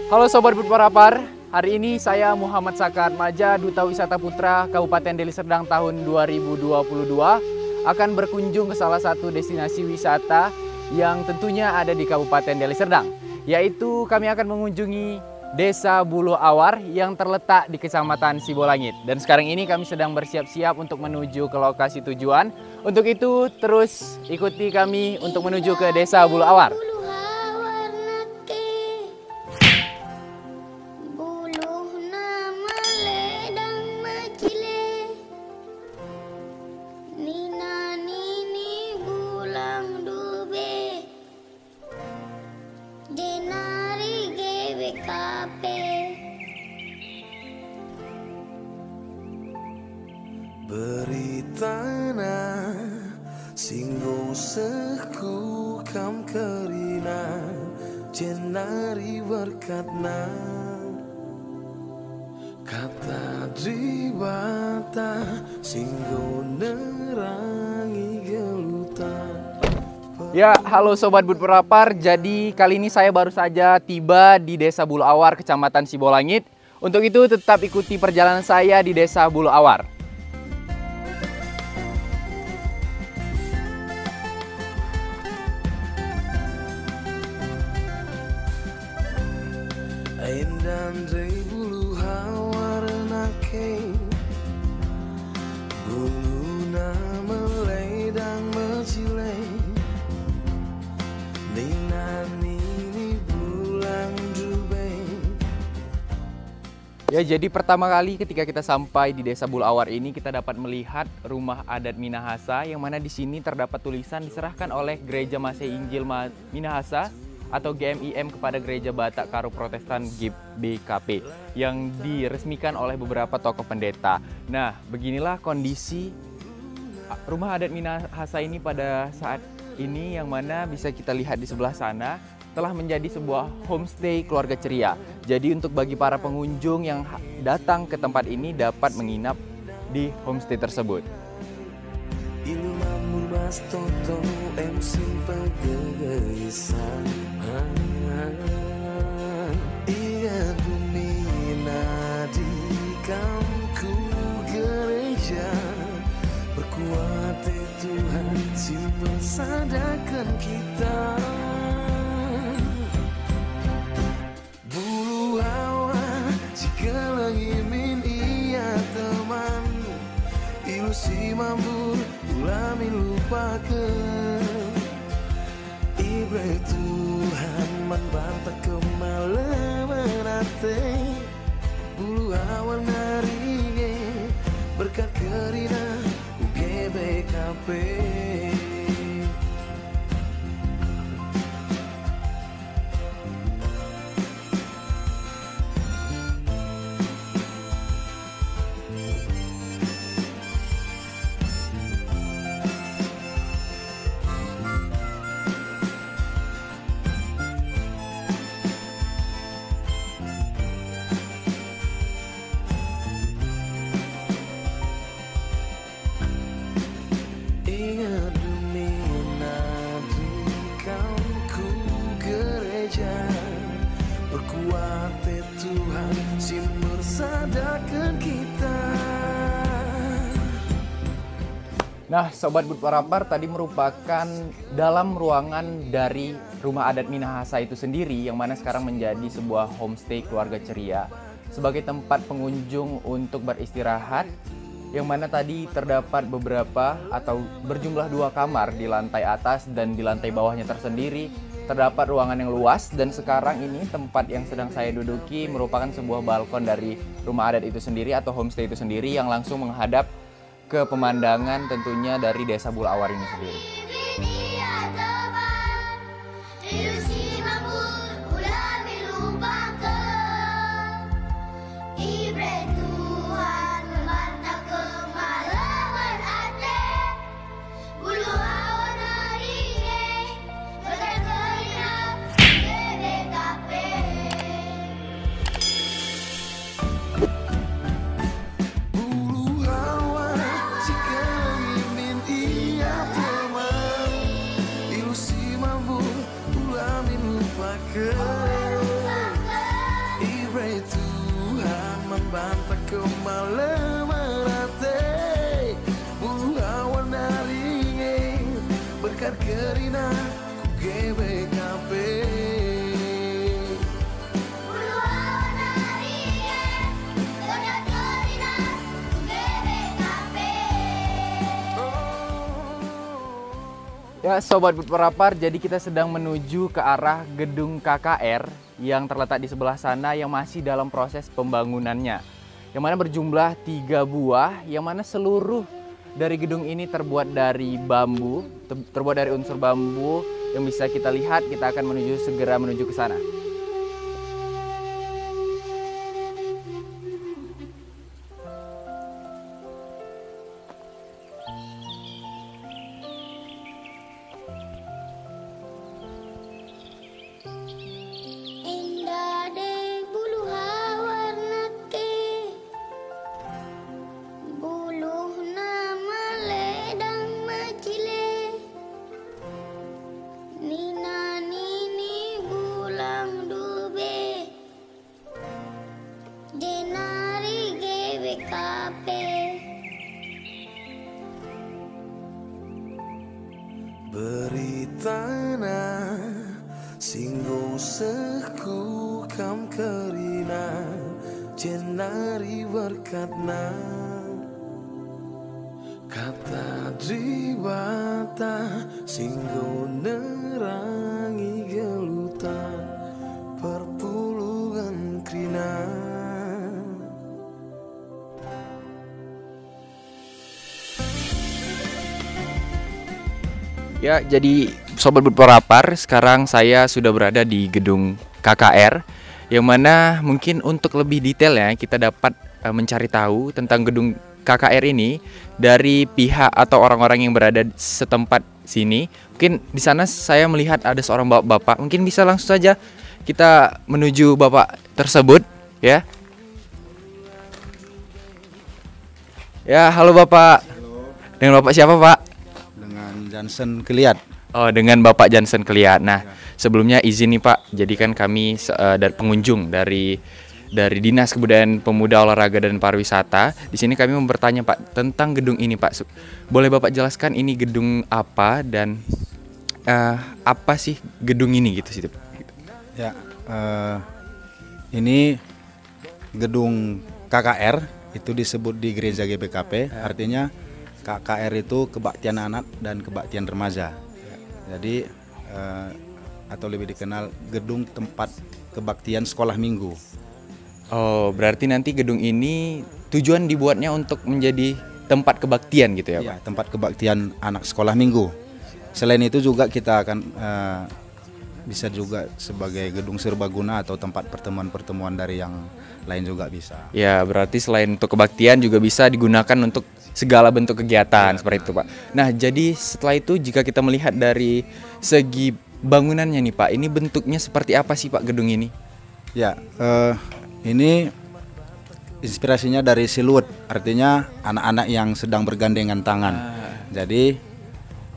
Halo Sobat Berparapar, hari ini saya Muhammad Sakar Maja, Duta Wisata Putra Kabupaten Deli Serdang tahun 2022 akan berkunjung ke salah satu destinasi wisata yang tentunya ada di Kabupaten Deli Serdang, yaitu kami akan mengunjungi Desa Buluh Awar yang terletak di Kecamatan Sibolangit. Dan sekarang ini kami sedang bersiap-siap untuk menuju ke lokasi tujuan. Untuk itu terus ikuti kami untuk menuju ke Desa Buluh Awar. Beritana singgung seku kam kerina jenari berkatna kata dribata singgung nerangi gelutan. Ya, halo Sobat Berparapar. Jadi kali ini saya baru saja tiba di Desa Buluh Awar, Kecamatan Sibolangit. Untuk itu tetap ikuti perjalanan saya di Desa Buluh Awar. Aindan dari bulu hawar nake bulu na meledang mecile nina nini bulan dube. Ya, jadi pertama kali ketika kita sampai di Desa Buluh Awar ini kita dapat melihat rumah adat Minahasa, yang mana di sini terdapat tulisan diserahkan oleh Gereja Masehi Injil Minahasa atau GMIM kepada Gereja Batak Karo Protestan GBKP yang diresmikan oleh beberapa tokoh pendeta. Nah, beginilah kondisi rumah adat Minahasa ini pada saat ini, yang mana bisa kita lihat di sebelah sana telah menjadi sebuah homestay keluarga ceria. Jadi untuk bagi para pengunjung yang datang ke tempat ini dapat menginap di homestay tersebut. Iya bumi nadi kamu gereja berkuat Tuhan simpan sadarkan kita. Buluh awar jika ingin iya teman ilusi mambur ulami lupakan ibre Tuhan membantah kemalaman hati bulu awal naringe berkat kerina UGBKP. Nah, Sobat Berparapar, tadi merupakan dalam ruangan dari rumah adat Minahasa itu sendiri, yang mana sekarang menjadi sebuah homestay keluarga ceria sebagai tempat pengunjung untuk beristirahat, yang mana tadi terdapat beberapa atau berjumlah 2 kamar di lantai atas, dan di lantai bawahnya tersendiri terdapat ruangan yang luas. Dan sekarang ini tempat yang sedang saya duduki merupakan sebuah balkon dari rumah adat itu sendiri atau homestay itu sendiri, yang langsung menghadap ke pemandangan tentunya dari Desa Buluh Awar ini sendiri. Buluh awar jika ingin iya teman Ya, Sobat Berapar, jadi kita sedang menuju ke arah gedung KKR yang terletak di sebelah sana yang masih dalam proses pembangunannya. Yang mana berjumlah 3 buah, yang mana seluruh dari gedung ini terbuat dari bambu, terbuat dari unsur bambu yang bisa kita lihat. Kita akan segera menuju ke sana. Beritana singgung seku kam kerina jenari berkatna kata dribata singgung nerangi geluta perpuluhan krina. Ya, jadi Sobat Berapar, sekarang saya sudah berada di gedung KKR, yang mana mungkin untuk lebih detail ya kita dapat mencari tahu tentang gedung KKR ini dari pihak atau orang-orang yang berada setempat sini. Mungkin di sana saya melihat ada seorang bapak-bapak, mungkin bisa langsung saja kita menuju bapak tersebut ya. Ya, halo Bapak. Halo. Dengan Bapak siapa, Pak? Jansen Keliat. Oh, dengan Bapak Jansen Keliat. Nah, sebelumnya izin nih Pak, jadi kan kami dari pengunjung dari Dinas Kebudayaan Pemuda, Olahraga dan Pariwisata. Di sini kami mau bertanya Pak tentang gedung ini Pak. Boleh Bapak jelaskan ini gedung apa dan apa sih gedung ini gitu sih Pak? Ya, ini gedung KKR itu disebut di Gereja GBKP, artinya KKR itu kebaktian anak dan kebaktian remaja. Jadi atau lebih dikenal gedung tempat kebaktian sekolah minggu. Oh, berarti nanti gedung ini tujuan dibuatnya untuk menjadi tempat kebaktian gitu ya, Pak? Ya, tempat kebaktian anak sekolah minggu. Selain itu juga kita akan bisa juga sebagai gedung serbaguna atau tempat pertemuan-pertemuan dari yang lain juga bisa. Ya, berarti selain untuk kebaktian juga bisa digunakan untuk segala bentuk kegiatan seperti itu Pak. Nah, jadi setelah itu jika kita melihat dari segi bangunannya nih Pak, ini bentuknya seperti apa sih Pak gedung ini? Ya, ini inspirasinya dari siluet, artinya anak-anak yang sedang bergandengan tangan. Jadi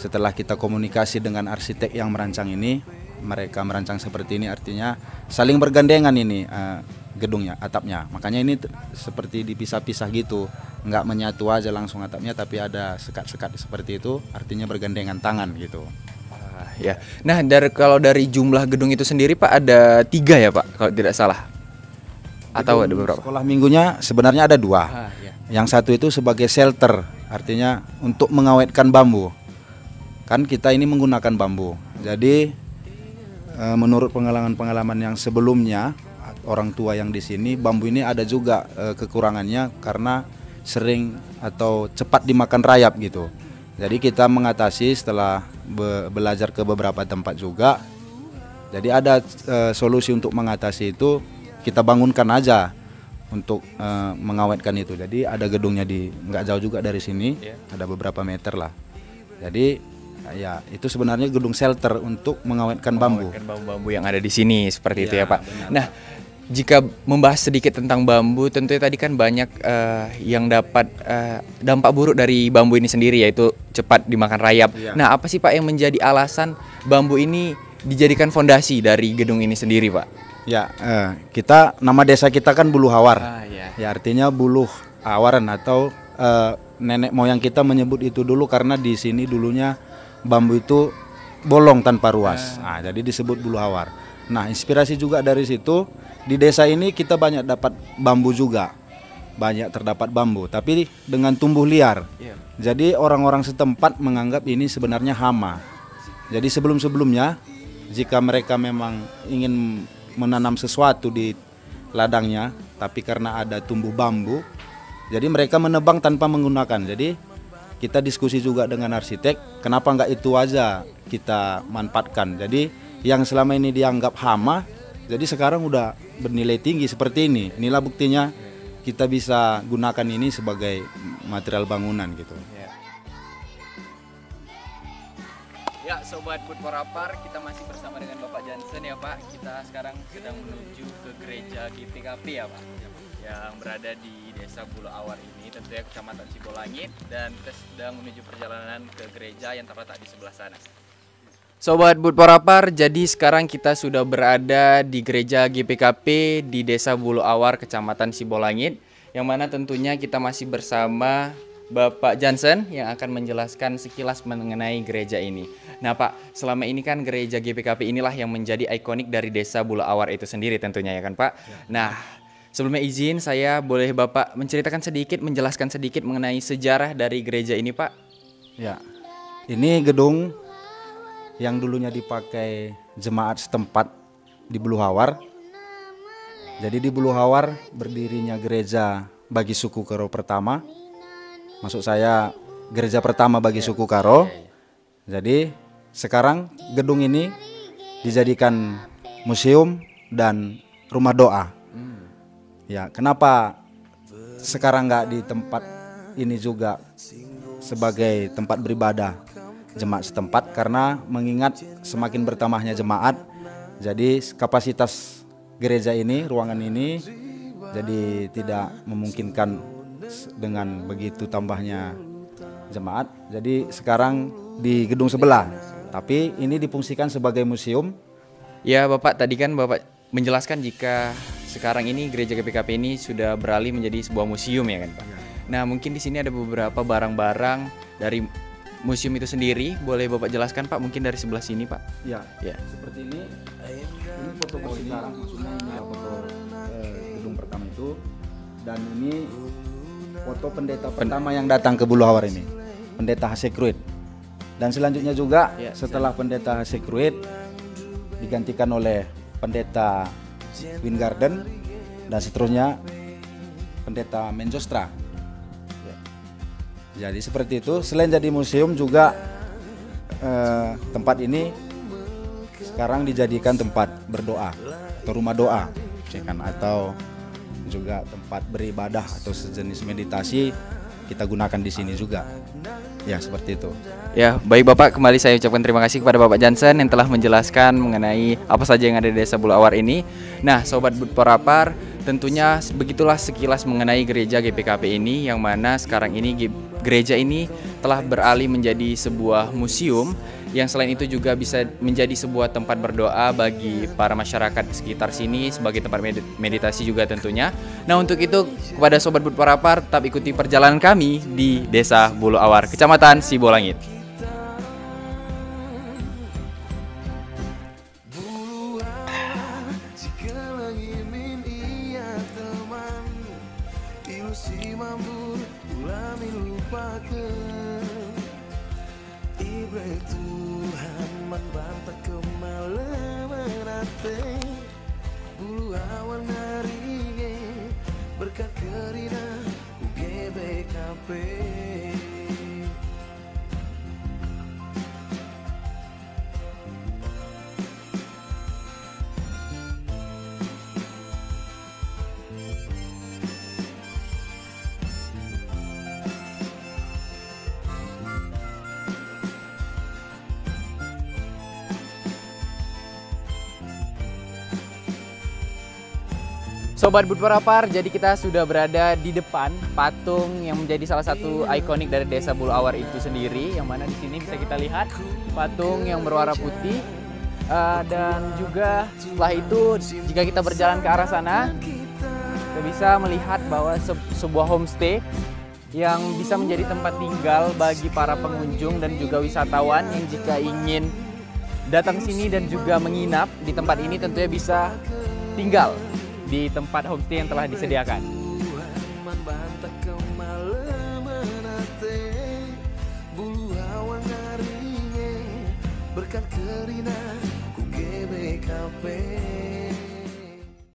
setelah kita komunikasi dengan arsitek yang merancang ini, mereka merancang seperti ini, artinya saling bergandengan ini gedungnya, atapnya. Makanya ini seperti dipisah-pisah gitu, nggak menyatu aja langsung atapnya, tapi ada sekat-sekat seperti itu, artinya bergandengan tangan gitu. Ya, nah kalau dari jumlah gedung itu sendiri Pak ada 3 ya Pak, kalau tidak salah. Atau ada beberapa? Sekolah minggunya sebenarnya ada 2. Ya. Yang satu itu sebagai shelter, artinya untuk mengawetkan bambu. Kan kita ini menggunakan bambu. Jadi menurut pengalaman-pengalaman yang sebelumnya, orang tua yang di sini, bambu ini ada juga kekurangannya karena sering atau cepat dimakan rayap gitu. Jadi kita mengatasi setelah belajar ke beberapa tempat juga. Jadi ada solusi untuk mengatasi itu, kita bangunkan aja untuk mengawetkan itu. Jadi ada gedungnya di nggak jauh juga dari sini, ada beberapa meter lah. Jadi ya itu sebenarnya gedung shelter untuk mengawetkan bambu. Bambu-bambu yang ada di sini seperti itu ya Pak. Benar. Nah, jika membahas sedikit tentang bambu, tentunya tadi kan banyak yang dapat dampak buruk dari bambu ini sendiri, yaitu cepat dimakan rayap. Nah, apa sih Pak yang menjadi alasan bambu ini dijadikan fondasi dari gedung ini sendiri Pak? Ya, kita nama desa kita kan Buluh Hawar. Ya, artinya buluh awaran atau nenek moyang kita menyebut itu dulu karena di sini dulunya bambu itu bolong tanpa ruas. Nah, jadi disebut Buluh Hawar. Nah, inspirasi juga dari situ, di desa ini kita banyak dapat bambu juga. Banyak terdapat bambu, tapi dengan tumbuh liar. Jadi orang-orang setempat menganggap ini sebenarnya hama. Jadi sebelum-sebelumnya jika mereka memang ingin menanam sesuatu di ladangnya, tapi karena ada tumbuh bambu, jadi mereka menebang tanpa menggunakan. Jadi kita diskusi juga dengan arsitek, kenapa nggak itu aja kita manfaatkan. Jadi yang selama ini dianggap hama, jadi sekarang udah bernilai tinggi seperti ini. Inilah buktinya kita bisa gunakan ini sebagai material bangunan gitu. Ya, Sobat Bud Porapar, kita masih bersama dengan Bapak Jansen ya Pak. Kita sekarang sedang menuju ke gereja GPKP ya Pak, yang berada di Desa Bulu Awar ini, tentunya Kecamatan Sibolangit, dan kita sedang menuju perjalanan ke gereja yang terletak di sebelah sana. Sobat Bud Porapar, jadi sekarang kita sudah berada di gereja GPKP di Desa Bulu Awar, Kecamatan Sibolangit, yang mana tentunya kita masih bersama Bapak Jansen yang akan menjelaskan sekilas mengenai gereja ini. Nah Pak, selama ini kan gereja GPKP inilah yang menjadi ikonik dari Desa Bulu Awar itu sendiri tentunya ya kan Pak. Nah, sebelumnya izin saya boleh Bapak menceritakan sedikit, menjelaskan sedikit mengenai sejarah dari gereja ini Pak. Ya, ini gedung yang dulunya dipakai jemaat setempat di Bulu Hawar. Jadi di Bulu Hawar berdirinya gereja bagi suku Karo pertama. Maksud saya gereja pertama bagi suku Karo. Jadi sekarang gedung ini dijadikan museum dan rumah doa. Ya, kenapa sekarang nggak di tempat ini juga sebagai tempat beribadah jemaat setempat? Karena mengingat semakin bertambahnya jemaat, jadi kapasitas gereja ini, ruangan ini, jadi tidak memungkinkan dengan begitu tambahnya jemaat. Jadi sekarang di gedung sebelah, tapi ini difungsikan sebagai museum. Ya Bapak, tadi kan Bapak menjelaskan jika sekarang ini gereja GPKP ini sudah beralih menjadi sebuah museum ya kan Pak. Nah mungkin di sini ada beberapa barang-barang dari museum itu sendiri, boleh Bapak jelaskan Pak, mungkin dari sebelah sini Pak. Ya, seperti ini foto sekarang, maksudnya ini foto gedung pertama itu, dan ini foto pendeta pertama yang datang ke Bulu Hawar ini, pendeta Hasekruit. Dan selanjutnya juga setelah pendeta Hasekruit digantikan oleh pendeta Wingarden, dan seterusnya pendeta Menjostra. Jadi seperti itu. Selain jadi museum juga tempat ini sekarang dijadikan tempat berdoa atau rumah doa, atau juga tempat beribadah atau sejenis meditasi kita gunakan di sini juga. Ya, seperti itu. Ya, baik Bapak, kembali saya ucapkan terima kasih kepada Bapak Jansen yang telah menjelaskan mengenai apa saja yang ada di Desa Bulu Awar ini. Nah, Sobat Bud Porapar, tentunya begitulah sekilas mengenai gereja GPKP ini, yang mana sekarang ini gereja ini telah beralih menjadi sebuah museum, yang selain itu juga bisa menjadi sebuah tempat berdoa bagi para masyarakat di sekitar sini, sebagai tempat meditasi juga tentunya. Nah untuk itu kepada Sobat Bud Porapar, tetap ikuti perjalanan kami di Desa Bulu Awar, Kecamatan Sibolangit. Tuhan membantah kemalaman hati Bulu Awar naringe berkat kerina GBKP. Sobat Bud Porapar, jadi kita sudah berada di depan patung yang menjadi salah satu ikonik dari Desa Bulu Awar itu sendiri, yang mana di sini bisa kita lihat patung yang berwarna putih, dan juga setelah itu jika kita berjalan ke arah sana, kita bisa melihat bahwa sebuah homestay yang bisa menjadi tempat tinggal bagi para pengunjung dan juga wisatawan yang jika ingin datang sini dan juga menginap di tempat ini tentunya bisa tinggal di tempat homestay yang telah disediakan. berkat kerina ku GBKP.